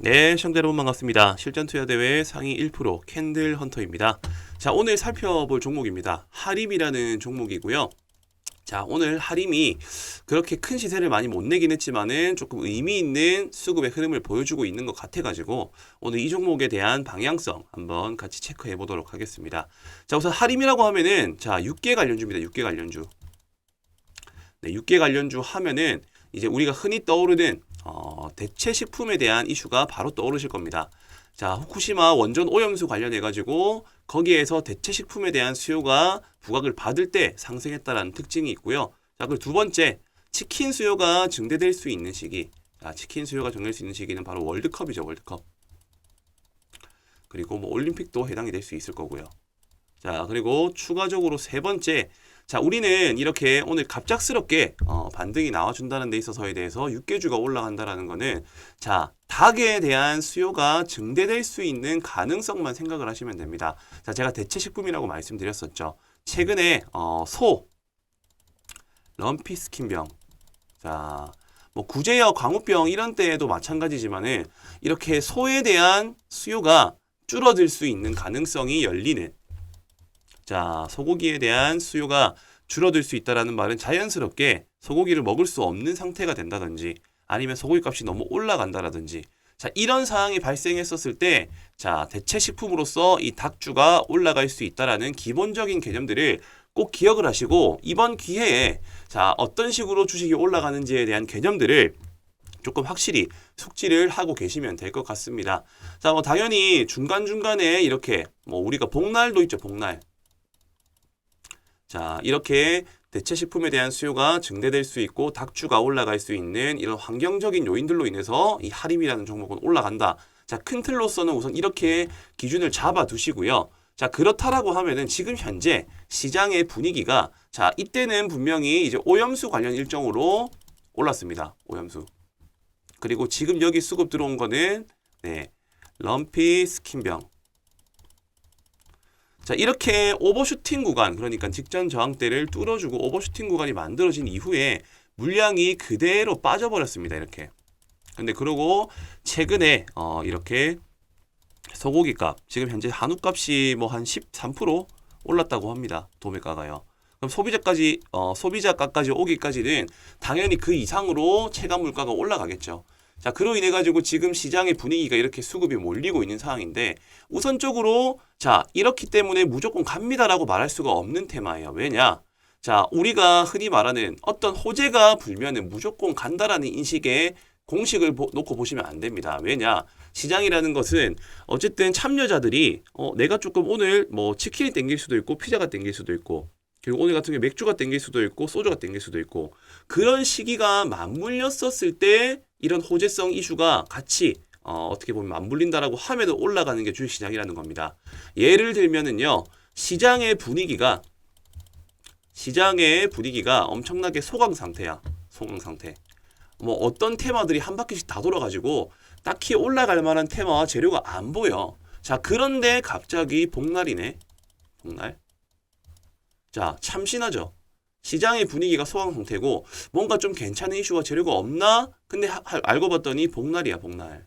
네, 시청자 여러분 반갑습니다. 실전투자대회 상위 1% 캔들 헌터입니다. 자, 오늘 살펴볼 종목입니다. 하림이라는 종목이고요. 자, 오늘 하림이 그렇게 큰 시세를 많이 못 내긴 했지만은 조금 의미 있는 수급의 흐름을 보여주고 있는 것 같아가지고 오늘 이 종목에 대한 방향성 한번 같이 체크해 보도록 하겠습니다. 자, 우선 하림이라고 하면은 자, 육계 관련주입니다. 육계 관련주. 네, 육계 관련주 하면은 이제 우리가 흔히 떠오르는 대체 식품에 대한 이슈가 바로 떠오르실 겁니다. 자, 후쿠시마 원전 오염수 관련해가지고 거기에서 대체 식품에 대한 수요가 부각을 받을 때 상승했다라는 특징이 있고요. 자, 그리고 두 번째, 치킨 수요가 증대될 수 있는 시기. 자, 치킨 수요가 증대될 수 있는 시기는 바로 월드컵이죠, 월드컵. 그리고 뭐 올림픽도 해당이 될 수 있을 거고요. 자, 그리고 추가적으로 세 번째, 자, 우리는 이렇게 오늘 갑작스럽게 반등이 나와준다는 데 있어서에 대해서 육개주가 올라간다라는 거는 자, 닭에 대한 수요가 증대될 수 있는 가능성만 생각을 하시면 됩니다. 자, 제가 대체식품이라고 말씀드렸었죠. 최근에 소, 럼피스킨병, 자, 뭐 구제역 광우병 이런 때에도 마찬가지지만은 이렇게 소에 대한 수요가 줄어들 수 있는 가능성이 열리는, 자, 소고기에 대한 수요가 줄어들 수 있다라는 말은 자연스럽게 소고기를 먹을 수 없는 상태가 된다든지 아니면 소고기 값이 너무 올라간다라든지, 자, 이런 상황이 발생했었을 때, 자, 대체 식품으로서 이 닭주가 올라갈 수 있다라는 기본적인 개념들을 꼭 기억을 하시고 이번 기회에 자, 어떤 식으로 주식이 올라가는지에 대한 개념들을 조금 확실히 숙지를 하고 계시면 될 것 같습니다. 자, 뭐 당연히 중간중간에 이렇게 뭐 우리가 복날도 있죠, 복날. 자, 이렇게 대체 식품에 대한 수요가 증대될 수 있고 닭주가 올라갈 수 있는 이런 환경적인 요인들로 인해서 이 하림이라는 종목은 올라간다. 자, 큰 틀로서는 우선 이렇게 기준을 잡아 두시고요. 자, 그렇다라고 하면은 지금 현재 시장의 분위기가, 자, 이때는 분명히 이제 오염수 관련 일정으로 올랐습니다. 오염수. 그리고 지금 여기 수급 들어온 거는 네, 럼피 스킨병. 자, 이렇게 오버슈팅 구간, 그러니까 직전 저항대를 뚫어주고 오버슈팅 구간이 만들어진 이후에 물량이 그대로 빠져버렸습니다. 이렇게. 근데 그러고 최근에 이렇게 소고기 값, 지금 현재 한우 값이 뭐 한 13% 올랐다고 합니다. 도매가가요. 그럼 소비자가까지 오기까지는 당연히 그 이상으로 체감 물가가 올라가겠죠. 자, 그로 인해 가지고 지금 시장의 분위기가 이렇게 수급이 몰리고 있는 상황인데 우선적으로 자, 이렇기 때문에 무조건 갑니다라고 말할 수가 없는 테마예요. 왜냐? 자, 우리가 흔히 말하는 어떤 호재가 불면은 무조건 간다라는 인식의 공식을 놓고 보시면 안 됩니다. 왜냐? 시장이라는 것은 어쨌든 참여자들이 내가 조금 오늘 뭐 치킨이 땡길 수도 있고 피자가 땡길 수도 있고 그리고 오늘 같은 경우에 맥주가 땡길 수도 있고 소주가 땡길 수도 있고 그런 시기가 맞물렸었을 때 이런 호재성 이슈가 같이 어떻게 보면 맞물린다라고 하면 올라가는 게 주식시장이라는 겁니다. 예를 들면은요. 시장의 분위기가 엄청나게 소강 상태야. 소강 상태. 뭐 어떤 테마들이 한 바퀴씩 다 돌아가지고 딱히 올라갈 만한 테마와 재료가 안 보여. 자, 그런데 갑자기 복날이네. 복날. 자, 참신하죠. 시장의 분위기가 소강 상태고 뭔가 좀 괜찮은 이슈와 재료가 없나? 근데 알고 봤더니 복날이야, 복날.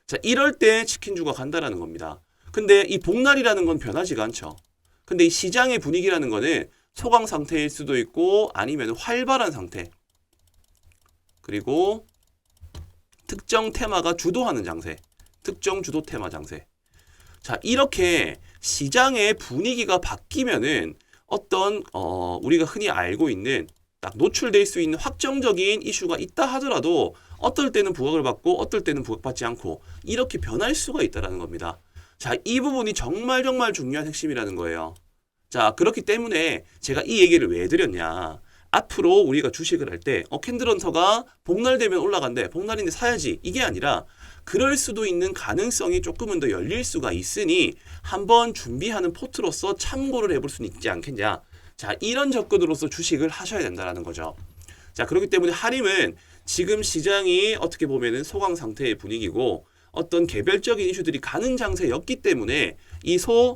자, 이럴 때 치킨주가 간다라는 겁니다. 근데 이 복날이라는 건 변하지가 않죠. 근데 이 시장의 분위기라는 거는 소강 상태일 수도 있고 아니면 활발한 상태. 그리고 특정 테마가 주도하는 장세. 특정 주도 테마 장세. 자, 이렇게 시장의 분위기가 바뀌면은 어떤 우리가 흔히 알고 있는 딱 노출될 수 있는 확정적인 이슈가 있다 하더라도 어떨 때는 부각을 받고 어떨 때는 부각받지 않고 이렇게 변할 수가 있다는 겁니다. 자, 이 부분이 정말 중요한 핵심이라는 거예요. 자, 그렇기 때문에 제가 이 얘기를 왜 드렸냐. 앞으로 우리가 주식을 할 때 캔들헌터가 복날 되면 올라간대. 복날인데 사야지. 이게 아니라 그럴 수도 있는 가능성이 조금은 더 열릴 수가 있으니 한번 준비하는 포트로서 참고를 해볼 수는 있지 않겠냐. 자, 이런 접근으로서 주식을 하셔야 된다는 거죠. 자, 그렇기 때문에 하림은 지금 시장이 어떻게 보면은 소강 상태의 분위기고 어떤 개별적인 이슈들이 가는 장세였기 때문에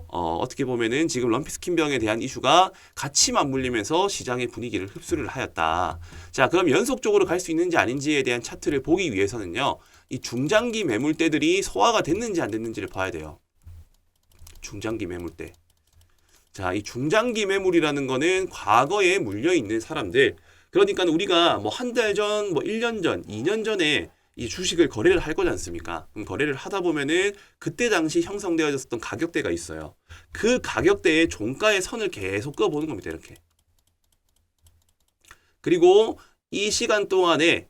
어떻게 보면은 지금 럼피스킨병에 대한 이슈가 같이 맞물리면서 시장의 분위기를 흡수를 하였다. 자, 그럼 연속적으로 갈 수 있는지 아닌지에 대한 차트를 보기 위해서는요, 이 중장기 매물대들이 소화가 됐는지 안 됐는지를 봐야 돼요. 중장기 매물대. 자, 이 중장기 매물이라는 거는 과거에 물려있는 사람들. 그러니까 우리가 뭐 한 달 전, 뭐 1년 전, 2년 전에 이 주식을 거래를 할 거지 않습니까? 그럼 거래를 하다 보면은 그때 당시 형성되어졌던 가격대가 있어요. 그 가격대의 종가의 선을 계속 그어보는 겁니다. 이렇게. 그리고 이 시간 동안에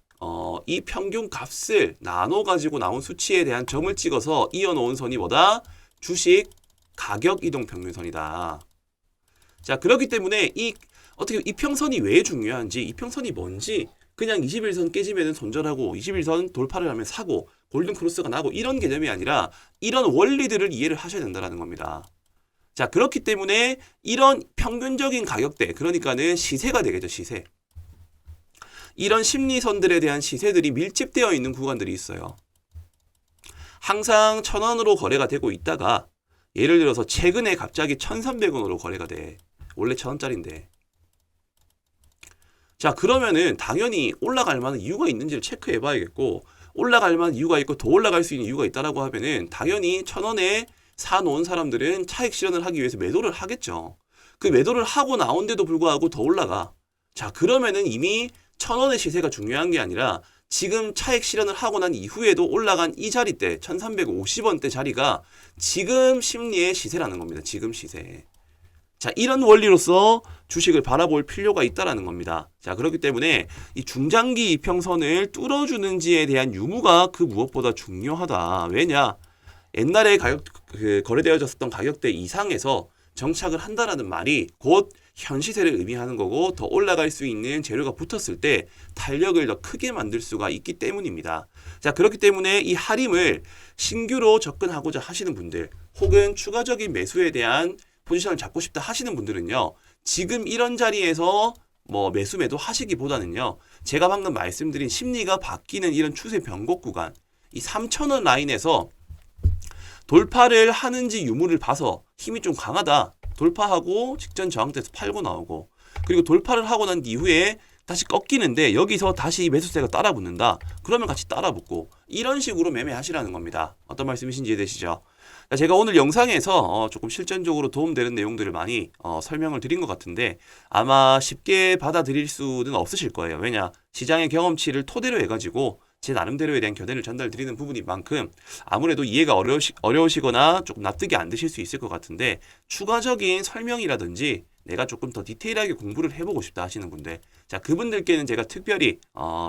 이 평균 값을 나눠가지고 나온 수치에 대한 점을 찍어서 이어놓은 선이 뭐다? 주식 가격 이동 평균선이다. 자, 그렇기 때문에 어떻게 이평선이 왜 중요한지, 이평선이 뭔지 그냥 21선 깨지면 손절하고 21선 돌파를 하면 사고 골든 크로스가 나고 이런 개념이 아니라 이런 원리들을 이해를 하셔야 된다는 겁니다. 자, 그렇기 때문에 이런 평균적인 가격대, 그러니까는 시세가 되겠죠, 시세. 이런 심리선들에 대한 시세들이 밀집되어 있는 구간들이 있어요. 항상 1,000원으로 거래가 되고 있다가 예를 들어서 최근에 갑자기 1,300원으로 거래가 돼. 원래 1,000원짜리인데. 자, 그러면은 당연히 올라갈 만한 이유가 있는지를 체크해 봐야겠고, 올라갈 만한 이유가 있고 더 올라갈 수 있는 이유가 있다라고 하면은 당연히 1,000원에 사놓은 사람들은 차익 실현을 하기 위해서 매도를 하겠죠. 그 매도를 하고 나온데도 불구하고 더 올라가. 자, 그러면은 이미 1,000원의 시세가 중요한 게 아니라 지금 차익 실현을 하고 난 이후에도 올라간 이 자리대 1,350원대 자리가 지금 심리의 시세라는 겁니다. 지금 시세. 자, 이런 원리로서 주식을 바라볼 필요가 있다라는 겁니다. 자, 그렇기 때문에 이 중장기 이평선을 뚫어주는지에 대한 유무가 그 무엇보다 중요하다. 왜냐? 옛날에 거래되어졌었던 가격대 이상에서 정착을 한다라는 말이 곧 현 시세를 의미하는 거고 더 올라갈 수 있는 재료가 붙었을 때 탄력을 더 크게 만들 수가 있기 때문입니다. 자, 그렇기 때문에 이 하림을 신규로 접근하고자 하시는 분들 혹은 추가적인 매수에 대한 포지션을 잡고 싶다 하시는 분들은요, 지금 이런 자리에서 뭐 매수 매도 하시기보다는요, 제가 방금 말씀드린 심리가 바뀌는 이런 추세 변곡 구간, 이 3,000원 라인에서 돌파를 하는지 유무를 봐서 힘이 좀 강하다. 돌파하고 직전 저항대에서 팔고 나오고, 그리고 돌파를 하고 난 이후에 다시 꺾이는데 여기서 다시 매수세가 따라 붙는다. 그러면 같이 따라 붙고, 이런 식으로 매매하시라는 겁니다. 어떤 말씀이신지 이해되시죠? 제가 오늘 영상에서 조금 실전적으로 도움되는 내용들을 많이 설명을 드린 것 같은데 아마 쉽게 받아들일 수는 없으실 거예요. 왜냐? 시장의 경험치를 토대로 해가지고 제 나름대로에 대한 견해를 전달드리는 부분인 만큼 아무래도 이해가 어려우시거나 조금 납득이 안 되실 수 있을 것 같은데, 추가적인 설명이라든지 내가 조금 더 디테일하게 공부를 해보고 싶다 하시는 분들, 자, 그분들께는 제가 특별히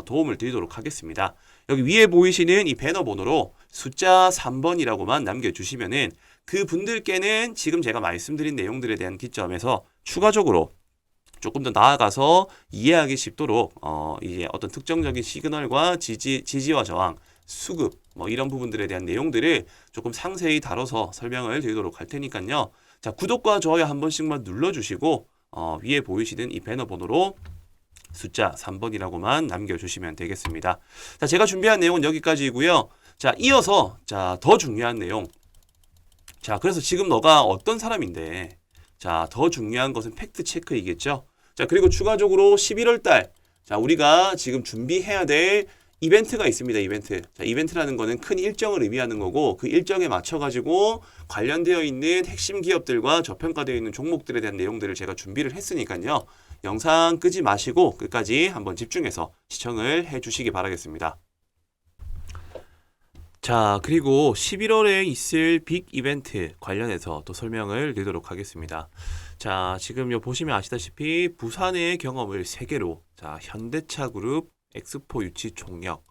도움을 드리도록 하겠습니다. 여기 위에 보이시는 이 배너 번호로 숫자 3번이라고만 남겨주시면은 그 분들께는 지금 제가 말씀드린 내용들에 대한 기점에서 추가적으로 조금 더 나아가서 이해하기 쉽도록 이제 어떤 특정적인 시그널과 지지와 저항, 수급 뭐 이런 부분들에 대한 내용들을 조금 상세히 다뤄서 설명을 드리도록 할 테니까요. 자, 구독과 좋아요 한 번씩만 눌러주시고 위에 보이시는 이 배너 번호로 숫자 3번이라고만 남겨주시면 되겠습니다. 자, 제가 준비한 내용은 여기까지이고요. 자, 이어서 더 중요한 내용. 자, 그래서 지금 너가 어떤 사람인데, 자, 더 중요한 것은 팩트 체크이겠죠. 자, 그리고 추가적으로 11월 달, 자, 우리가 지금 준비해야 될 이벤트가 있습니다. 이벤트. 자, 이벤트라는 거는 큰 일정을 의미하는 거고, 그 일정에 맞춰가지고 관련되어 있는 핵심 기업들과 저평가되어 있는 종목들에 대한 내용들을 제가 준비를 했으니까요. 영상 끄지 마시고 끝까지 한번 집중해서 시청을 해주시기 바라겠습니다. 자, 그리고 11월에 있을 빅 이벤트 관련해서 또 설명을 드리도록 하겠습니다. 자, 지금 요 보시면 아시다시피 부산의 경험을 3개로, 자, 현대차 그룹, 엑스포 유치 총력.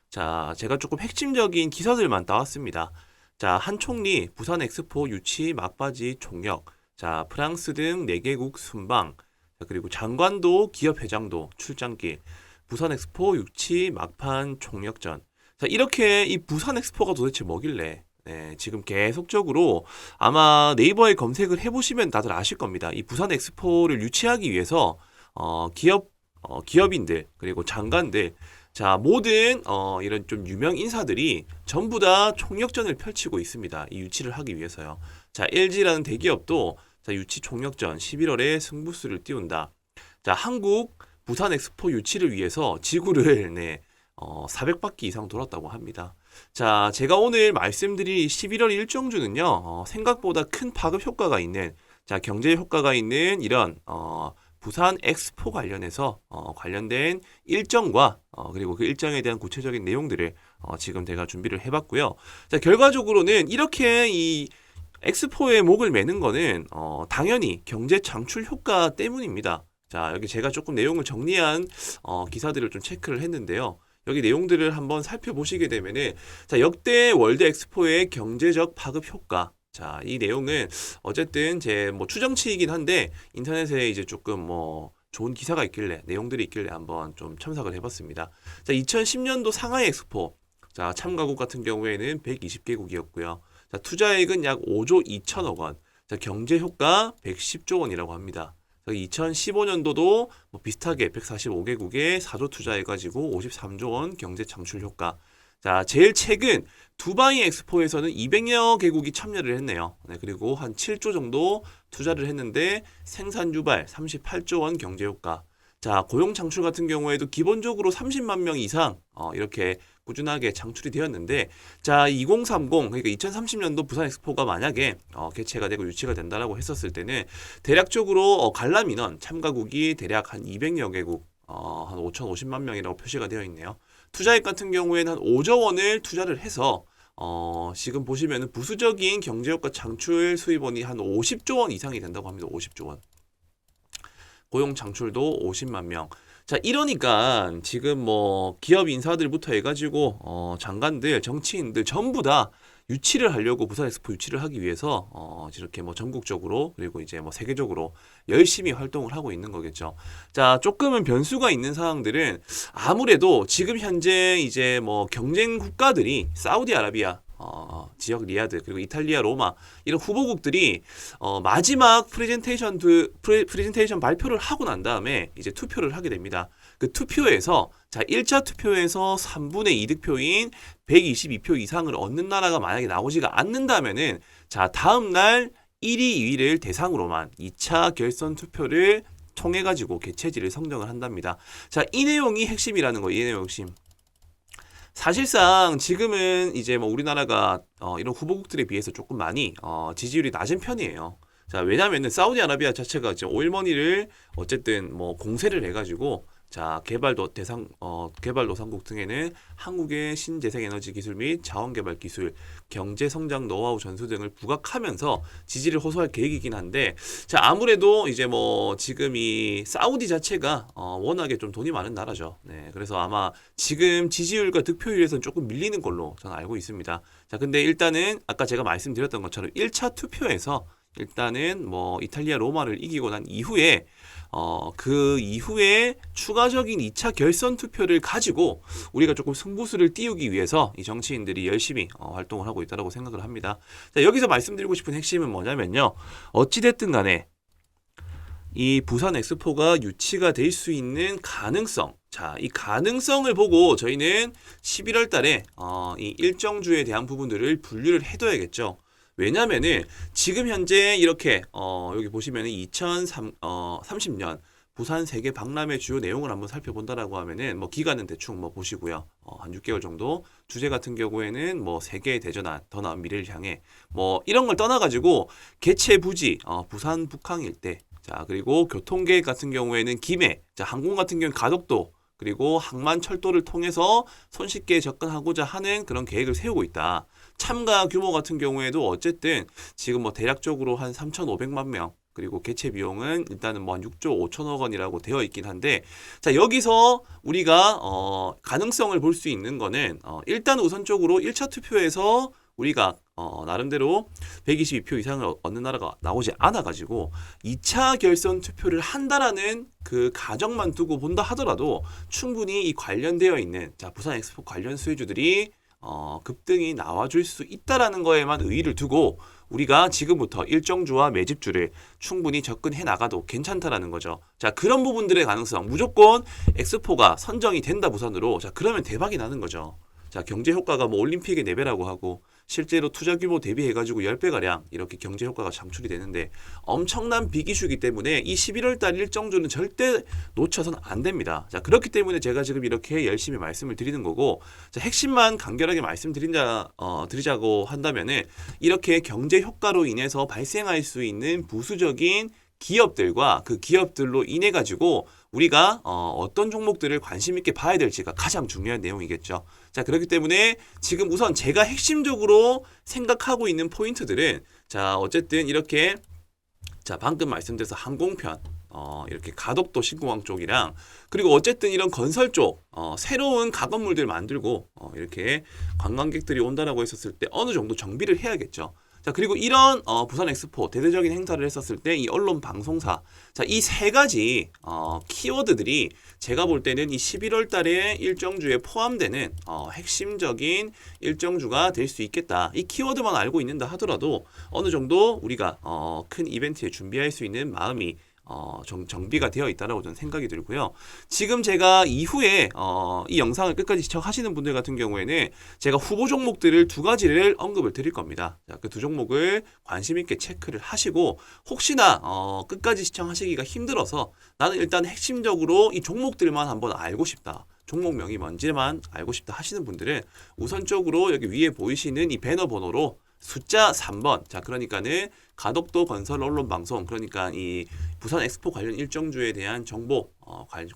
자, 제가 조금 핵심적인 기사들만 따왔습니다. 자, 한 총리, 부산 엑스포 유치 막바지 총력. 자, 프랑스 등 4개국 순방. 자, 그리고 장관도 기업 회장도 출장길. 부산 엑스포 유치 막판 총력전. 자, 이렇게 이 부산 엑스포가 도대체 뭐길래, 네, 지금 계속적으로 아마 네이버에 검색을 해보시면 다들 아실 겁니다. 이 부산 엑스포를 유치하기 위해서 기업인들 그리고 장관들, 자, 모든 이런 좀 유명 인사들이 전부 다 총력전을 펼치고 있습니다. 이 유치를 하기 위해서요. 자, LG라는 대기업도 자, 유치 총력전 11월에 승부수를 띄운다. 자, 한국 부산 엑스포 유치를 위해서 지구를 400바퀴 이상 돌았다고 합니다. 자, 제가 오늘 말씀드릴 11월 일정주는요, 생각보다 큰 파급 효과가 있는, 자, 경제 효과가 있는 이런, 부산 엑스포 관련해서, 관련된 일정과, 그리고 그 일정에 대한 구체적인 내용들을, 지금 제가 준비를 해봤고요. 자, 결과적으로는 이렇게 이 엑스포에 목을 매는 거는, 당연히 경제 창출 효과 때문입니다. 자, 여기 제가 조금 내용을 정리한, 기사들을 좀 체크를 했는데요. 여기 내용들을 한번 살펴보시게 되면은, 자, 역대 월드 엑스포의 경제적 파급 효과. 자, 이 내용은 어쨌든 제 뭐 추정치이긴 한데 인터넷에 이제 조금 뭐 좋은 기사가 있길래 내용들이 있길래 한번 좀 첨삭을 해봤습니다. 자, 2010년도 상하이 엑스포. 자, 참가국 같은 경우에는 120개국이었고요. 자, 투자액은 약 5조 2천억 원. 자, 경제 효과 110조 원이라고 합니다. 2015년도도 뭐 비슷하게 145개국에 4조 투자해가지고 53조 원 경제 창출 효과. 자, 제일 최근 두바이 엑스포에서는 200여 개국이 참여를 했네요. 네, 그리고 한 7조 정도 투자를 했는데 생산 유발 38조 원 경제 효과. 자, 고용 창출 같은 경우에도 기본적으로 30만 명 이상 이렇게 꾸준하게 창출이 되었는데, 자, 2030 그러니까 2030년도 부산 엑스포가 만약에 개최가 되고 유치가 된다라고 했었을 때는 대략적으로 관람 인원 참가국이 대략 한 200여 개국 한 5,050만 명이라고 표시가 되어 있네요. 투자액 같은 경우에는 한 5조 원을 투자를 해서 지금 보시면은 부수적인 경제효과 창출 수입원이 한 50조 원 이상이 된다고 합니다. 50조 원. 고용 창출도 50만 명. 자, 이러니까 지금 뭐 기업 인사들부터 해가지고 장관들, 정치인들 전부 다 유치를 하려고 부산 엑스포 유치를 하기 위해서 이렇게 뭐 전국적으로 그리고 이제 뭐 세계적으로 열심히 활동을 하고 있는 거겠죠. 자, 조금은 변수가 있는 상황들은 아무래도 지금 현재 이제 뭐 경쟁 국가들이 사우디아라비아 지역 리야드 그리고 이탈리아 로마 이런 후보국들이 마지막 프레젠테이션 발표를 하고 난 다음에 이제 투표를 하게 됩니다. 그 투표에서 자 1차 투표에서 3분의 2득표인 122표 이상을 얻는 나라가 만약에 나오지가 않는다면은 자 다음 날 1위, 2위를 대상으로만 2차 결선 투표를 통해 가지고 개최지를 선정을 한답니다. 자, 이 내용이 핵심이라는 거예요. 이 내용 핵심. 사실상 지금은 이제 뭐 우리나라가 이런 후보국들에 비해서 조금 많이 지지율이 낮은 편이에요. 자, 왜냐면은 사우디아라비아 자체가 이제 오일머니를 어쨌든 뭐 공세를 해가지고 자 개발도상국 등에는 한국의 신재생에너지 기술 및 자원개발 기술, 경제성장 노하우 전수 등을 부각하면서 지지를 호소할 계획이긴 한데 자 아무래도 이제 뭐 지금 이 사우디 자체가 워낙에 좀 돈이 많은 나라죠. 네, 그래서 아마 지금 지지율과 득표율에서는 조금 밀리는 걸로 저는 알고 있습니다. 자, 근데 일단은 아까 제가 말씀드렸던 것처럼 1차 투표에서 일단은 뭐 이탈리아 로마를 이기고 난 이후에 그 이후에 추가적인 2차 결선 투표를 가지고 우리가 조금 승부수를 띄우기 위해서 이 정치인들이 열심히 활동을 하고 있다고 생각을 합니다. 자, 여기서 말씀드리고 싶은 핵심은 뭐냐면요. 어찌됐든 간에 이 부산 엑스포가 유치가 될 수 있는 가능성. 자, 이 가능성을 보고 저희는 11월 달에 이 일정주에 대한 부분들을 분류를 해둬야겠죠. 왜냐면은 지금 현재 이렇게 여기 보시면은 2030년 부산 세계 박람회 주요 내용을 한번 살펴본다라고 하면은 뭐 기간은 대충 뭐 보시고요. 한 6개월 정도. 주제 같은 경우에는 뭐 세계 대전환 더 나은 미래를 향해 뭐 이런 걸 떠나가지고 개최 부지 부산 북항 일대. 자, 그리고 교통계획 같은 경우에는 김해. 자, 항공 같은 경우는 가덕도. 그리고 항만 철도를 통해서 손쉽게 접근하고자 하는 그런 계획을 세우고 있다. 참가 규모 같은 경우에도 어쨌든 지금 뭐 대략적으로 한 3,500만 명 그리고 개최 비용은 일단은 뭐 한 6조 5천억 원이라고 되어 있긴 한데 자 여기서 우리가 가능성을 볼 수 있는 거는 일단 우선적으로 1차 투표에서 우리가 나름대로 122표 이상을 얻는 나라가 나오지 않아가지고 2차 결선 투표를 한다라는 그 가정만 두고 본다 하더라도 충분히 이 관련되어 있는 자 부산 엑스포 관련 수혜주들이 급등이 나와줄 수 있다라는 거에만 의의를 두고 우리가 지금부터 일정주와 매집주를 충분히 접근해 나가도 괜찮다라는 거죠. 자, 그런 부분들의 가능성 무조건 엑스포가 선정이 된다 부산으로 자 그러면 대박이 나는 거죠. 자, 경제 효과가 뭐 올림픽의 4배라고 하고 실제로 투자 규모 대비해가지고 10배가량 이렇게 경제 효과가 창출이 되는데 엄청난 빅이슈이기 때문에 이 11월 달 일정주는 절대 놓쳐서는 안 됩니다. 자, 그렇기 때문에 제가 지금 이렇게 열심히 말씀을 드리는 거고, 자, 핵심만 간결하게 드리자고 한다면은 이렇게 경제 효과로 인해서 발생할 수 있는 부수적인 기업들과 그 기업들로 인해 가지고 우리가 어떤 종목들을 관심 있게 봐야 될지가 가장 중요한 내용이겠죠. 자, 그렇기 때문에 지금 우선 제가 핵심적으로 생각하고 있는 포인트들은, 자, 어쨌든 이렇게, 자, 방금 말씀드려서 항공편, 이렇게 가덕도 신공항 쪽이랑, 그리고 어쨌든 이런 건설 쪽, 새로운 가건물들 만들고 이렇게 관광객들이 온다라고 했었을 때 어느 정도 정비를 해야겠죠. 자, 그리고 이런 부산 엑스포 대대적인 행사를 했었을 때 이 언론 방송사, 자, 이 세 가지 키워드들이 제가 볼 때는 이 11월 달에 일정주에 포함되는 핵심적인 일정주가 될 수 있겠다. 이 키워드만 알고 있는다 하더라도 어느 정도 우리가 큰 이벤트에 준비할 수 있는 마음이 정비가 되어 있다라고 저는 생각이 들고요. 지금 제가 이후에 이 영상을 끝까지 시청하시는 분들 같은 경우에는 제가 후보 종목들을 두 가지를 언급을 드릴 겁니다. 그 두 종목을 관심 있게 체크를 하시고, 혹시나 끝까지 시청하시기가 힘들어서 나는 일단 핵심적으로 이 종목들만 한번 알고 싶다, 종목명이 뭔지만 알고 싶다 하시는 분들은 우선적으로 여기 위에 보이시는 이 배너 번호로 숫자 3번, 자, 그러니까는 가덕도 건설 언론 방송, 그러니까 이 부산 엑스포 관련 일정주에 대한 정보,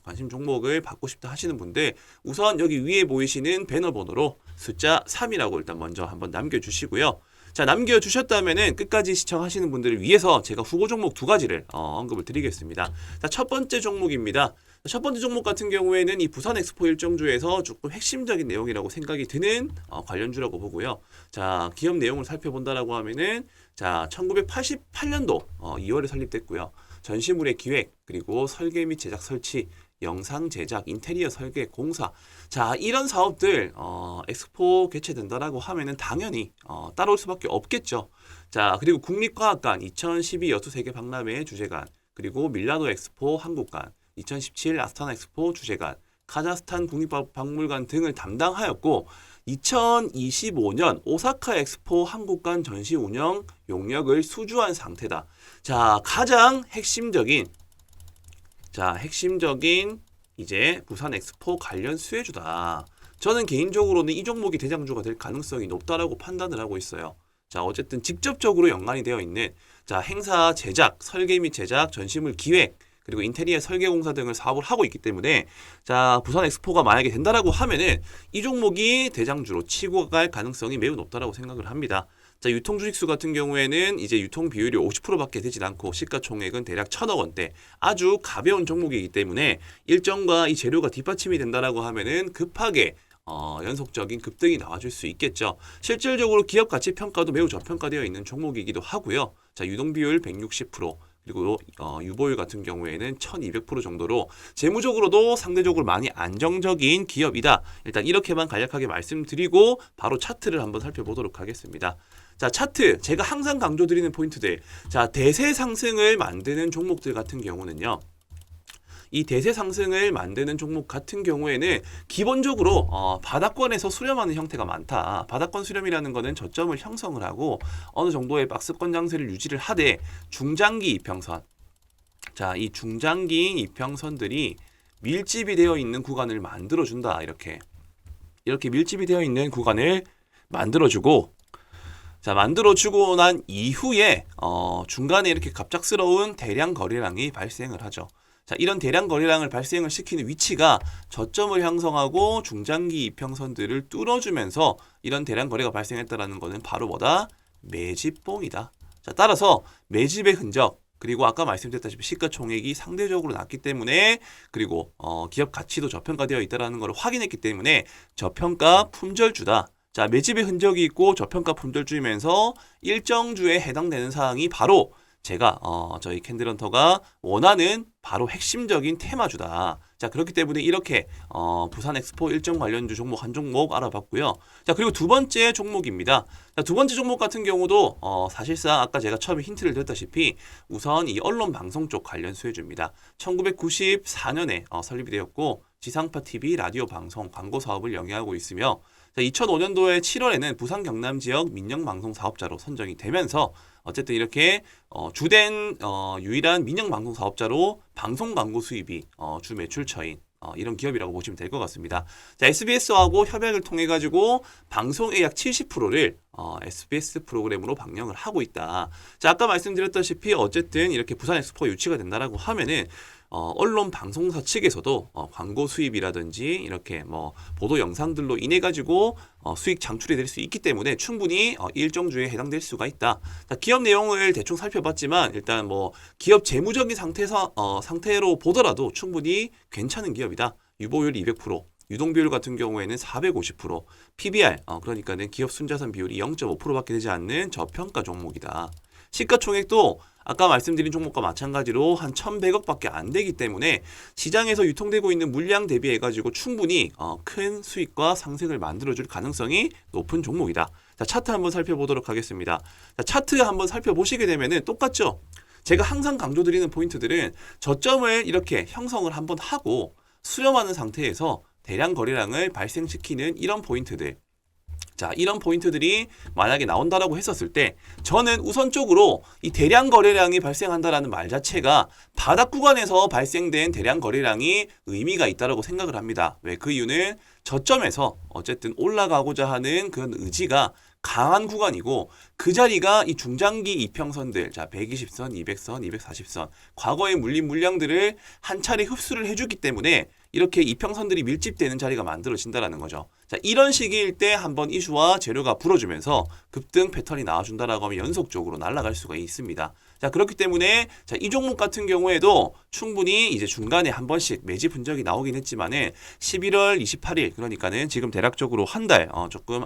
관심 종목을 받고 싶다 하시는 분들 우선 여기 위에 보이시는 배너 번호로 숫자 3이라고 일단 먼저 한번 남겨주시고요. 자, 남겨주셨다면은 끝까지 시청하시는 분들을 위해서 제가 후보 종목 두 가지를 언급을 드리겠습니다. 자, 첫 번째 종목입니다. 첫 번째 종목 같은 경우에는 이 부산 엑스포 일정주에서 조금 핵심적인 내용이라고 생각이 드는 관련주라고 보고요. 자, 기업 내용을 살펴본다라고 하면은, 자, 1988년도 2월에 설립됐고요. 전시물의 기획, 그리고 설계 및 제작 설치, 영상 제작, 인테리어 설계, 공사. 자, 이런 사업들 엑스포 개최된다라고 하면은 당연히 따라올 수밖에 없겠죠. 자, 그리고 국립과학관 2012 여수세계 박람회 주재관, 그리고 밀라노 엑스포 한국관, 2017 아스타나 엑스포 주재관, 카자흐스탄 국립박물관 등을 담당하였고, 2025년 오사카 엑스포 한국관 전시 운영 용역을 수주한 상태다. 자, 가장 핵심적인 이제 부산 엑스포 관련 수혜주다. 저는 개인적으로는 이 종목이 대장주가 될 가능성이 높다라고 판단을 하고 있어요. 자, 어쨌든 직접적으로 연관이 되어 있는, 자, 행사 제작, 설계 및 제작, 전시물 기획, 그리고 인테리어 설계 공사 등을 사업을 하고 있기 때문에, 자, 부산 엑스포가 만약에 된다라고 하면은 이 종목이 대장주로 치고 갈 가능성이 매우 높다라고 생각을 합니다. 자, 유통 주식수 같은 경우에는 이제 유통 비율이 50%밖에 되지 않고 시가총액은 대략 1,000억 원대, 아주 가벼운 종목이기 때문에 일정과 이 재료가 뒷받침이 된다라고 하면은 급하게 연속적인 급등이 나와줄 수 있겠죠. 실질적으로 기업 가치 평가도 매우 저평가되어 있는 종목이기도 하고요. 자, 유동 비율 160%, 그리고 유보율 같은 경우에는 1200% 정도로 재무적으로도 상대적으로 많이 안정적인 기업이다. 일단 이렇게만 간략하게 말씀드리고 바로 차트를 한번 살펴보도록 하겠습니다. 자, 차트 제가 항상 강조드리는 포인트들, 자, 대세 상승을 만드는 종목들 같은 경우는요, 이 대세 상승을 만드는 종목 같은 경우에는 기본적으로 바닥권에서 수렴하는 형태가 많다. 바닥권 수렴이라는 거는 저점을 형성을 하고 어느 정도의 박스권 장세를 유지를 하되 중장기 이평선, 자, 이 중장기 이평선들이 밀집이 되어 있는 구간을 만들어준다. 이렇게 밀집이 되어 있는 구간을 만들어주고, 자, 만들어주고 난 이후에 중간에 이렇게 갑작스러운 대량 거래량이 발생을 하죠. 자, 이런 대량 거래량을 발생을 시키는 위치가 저점을 형성하고 중장기 이평선들을 뚫어주면서 이런 대량 거래가 발생했다라는 것은 바로 뭐다? 매집봉이다. 자, 따라서 매집의 흔적, 그리고 아까 말씀드렸다시피 시가총액이 상대적으로 낮기 때문에, 그리고 기업 가치도 저평가되어 있다는 것을 확인했기 때문에 저평가 품절주다. 자, 매집의 흔적이 있고 저평가 품절주이면서 일정주에 해당되는 사항이 바로 제가 저희 캔들헌터가 원하는 바로 핵심적인 테마주다. 자, 그렇기 때문에 이렇게 부산 엑스포 일정 관련주 종목 한 종목 알아봤고요. 자, 그리고 두 번째 종목입니다. 자, 두 번째 종목 같은 경우도 사실상 아까 제가 처음에 힌트를 드렸다시피 우선 이 언론 방송 쪽 관련 수혜주입니다. 1994년에 설립이 되었고 지상파 TV 라디오 방송 광고 사업을 영위하고 있으며 2005년도에 7월에는 부산 경남 지역 민영 방송 사업자로 선정이 되면서 어쨌든 이렇게 주된 유일한 민영 방송 사업자로 방송 광고 수입이 주 매출처인 이런 기업이라고 보시면 될 것 같습니다. 자, SBS하고 협약을 통해 가지고 방송의 약 70%를 SBS 프로그램으로 방영을 하고 있다. 자, 아까 말씀드렸다시피 어쨌든 이렇게 부산 엑스포 유치가 된다라고 하면은 언론 방송사 측에서도 광고 수입이라든지 이렇게 뭐 보도 영상들로 인해 가지고 수익 창출이 될 수 있기 때문에 충분히 일정주에 해당될 수가 있다. 자, 기업 내용을 대충 살펴봤지만 일단 뭐 기업 재무적인 상태로 보더라도 충분히 괜찮은 기업이다. 유보율 200%. 유동비율 같은 경우에는 450%, PBR 그러니까는 기업 순자산 비율이 0.5%밖에 되지 않는 저평가 종목이다. 시가총액도 아까 말씀드린 종목과 마찬가지로 한 1,100억밖에 안 되기 때문에 시장에서 유통되고 있는 물량 대비해 가지고 충분히 큰 수익과 상승을 만들어줄 가능성이 높은 종목이다. 자, 차트 한번 살펴보도록 하겠습니다. 자, 차트 한번 살펴보시게 되면은 똑같죠? 제가 항상 강조드리는 포인트들은 저점을 이렇게 형성을 한번 하고 수렴하는 상태에서 대량 거래량을 발생시키는 이런 포인트들. 자, 이런 포인트들이 만약에 나온다라고 했었을 때 저는 우선적으로 이 대량 거래량이 발생한다라는 말 자체가 바닥 구간에서 발생된 대량 거래량이 의미가 있다라고 생각을 합니다. 왜? 그 이유는 저점에서 어쨌든 올라가고자 하는 그런 의지가 강한 구간이고 그 자리가 이 중장기 이평선들, 자 120선, 200선, 240선 과거에 물린 물량들을 한 차례 흡수를 해주기 때문에 이렇게 이평선들이 밀집되는 자리가 만들어진다라는 거죠. 자, 이런 시기일 때 한번 이슈와 재료가 불어주면서 급등 패턴이 나와준다라고 하면 연속적으로 날아갈 수가 있습니다. 자, 그렇기 때문에 자, 이 종목 같은 경우에도 충분히 이제 중간에 한 번씩 매집 흔적이 나오긴 했지만은 11월 28일 그러니까는 지금 대략적으로 한 달 조금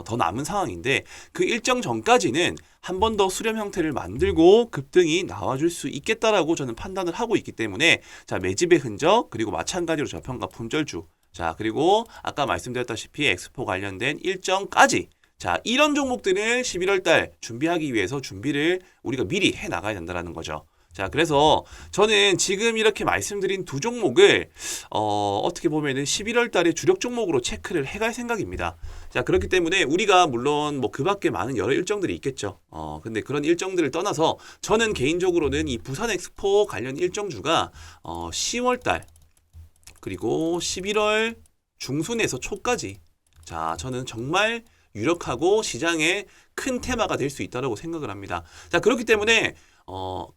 더 남은 상황인데 그 일정 전까지는 한 번 더 수렴 형태를 만들고 급등이 나와줄 수 있겠다라고 저는 판단을 하고 있기 때문에 자, 매집의 흔적 그리고 마찬가지로 저평가 품절주 자, 그리고 아까 말씀드렸다시피 엑스포 관련된 일정까지 자, 이런 종목들을 11월 달 준비하기 위해서 준비를 우리가 미리 해 나가야 된다는 거죠. 자, 그래서 저는 지금 이렇게 말씀드린 두 종목을 어떻게 보면은 11월 달에 주력 종목으로 체크를 해갈 생각입니다. 자, 그렇기 때문에 우리가 물론 뭐 그 밖에 많은 여러 일정들이 있겠죠. 근데 그런 일정들을 떠나서 저는 개인적으로는 이 부산 엑스포 관련 일정주가 10월 달 그리고 11월 중순에서 초까지 자, 저는 정말 유력하고 시장에 큰 테마가 될 수 있다고 생각을 합니다. 자, 그렇기 때문에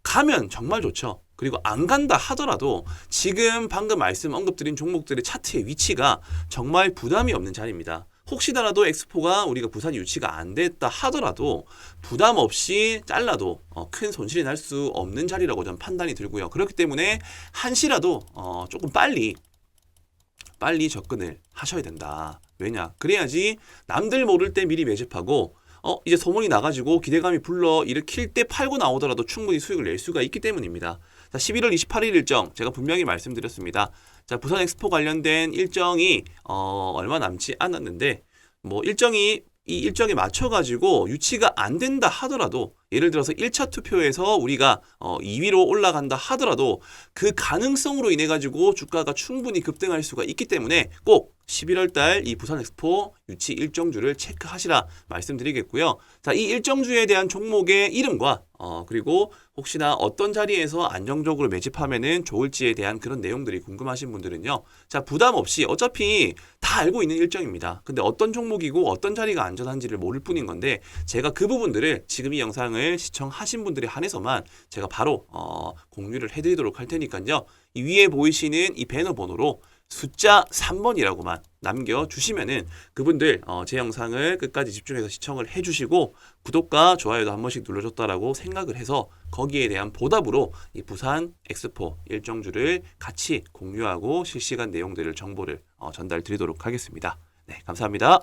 가면 정말 좋죠. 그리고 안 간다 하더라도 지금 방금 언급드린 종목들의 차트의 위치가 정말 부담이 없는 자리입니다. 혹시나라도 엑스포가 우리가 부산 유치가 안 됐다 하더라도 부담 없이 잘라도 큰 손실이 날 수 없는 자리라고 저는 판단이 들고요. 그렇기 때문에 한시라도 조금 빨리 접근을 하셔야 된다. 왜냐? 그래야지 남들 모를 때 미리 매집하고 이제 소문이 나가지고 기대감이 불러일으킬 때 팔고 나오더라도 충분히 수익을 낼 수가 있기 때문입니다. 자, 11월 28일 일정 제가 분명히 말씀드렸습니다. 자, 부산 엑스포 관련된 일정이 얼마 남지 않았는데 뭐 이 일정에 맞춰가지고 유치가 안 된다 하더라도 예를 들어서 1차 투표에서 우리가 2위로 올라간다 하더라도 그 가능성으로 인해 가지고 주가가 충분히 급등할 수가 있기 때문에 꼭 11월 달 이 부산 엑스포 유치 일정주를 체크하시라 말씀드리겠고요. 자, 이 일정주에 대한 종목의 이름과 그리고 혹시나 어떤 자리에서 안정적으로 매집하면은 좋을지에 대한 그런 내용들이 궁금하신 분들은요. 자, 부담 없이 어차피 다 알고 있는 일정입니다. 근데 어떤 종목이고 어떤 자리가 안전한지를 모를 뿐인 건데 제가 그 부분들을 지금 이 영상을 시청하신 분들에 한해서만 제가 바로 공유를 해드리도록 할 테니까요. 이 위에 보이시는 이 배너 번호로 숫자 3번이라고만 남겨주시면은 그분들 제 영상을 끝까지 집중해서 시청을 해주시고 구독과 좋아요도 한 번씩 눌러줬다라고 생각을 해서 거기에 대한 보답으로 이 부산 엑스포 일정주를 같이 공유하고 실시간 내용들을 정보를 전달 드리도록 하겠습니다. 네, 감사합니다.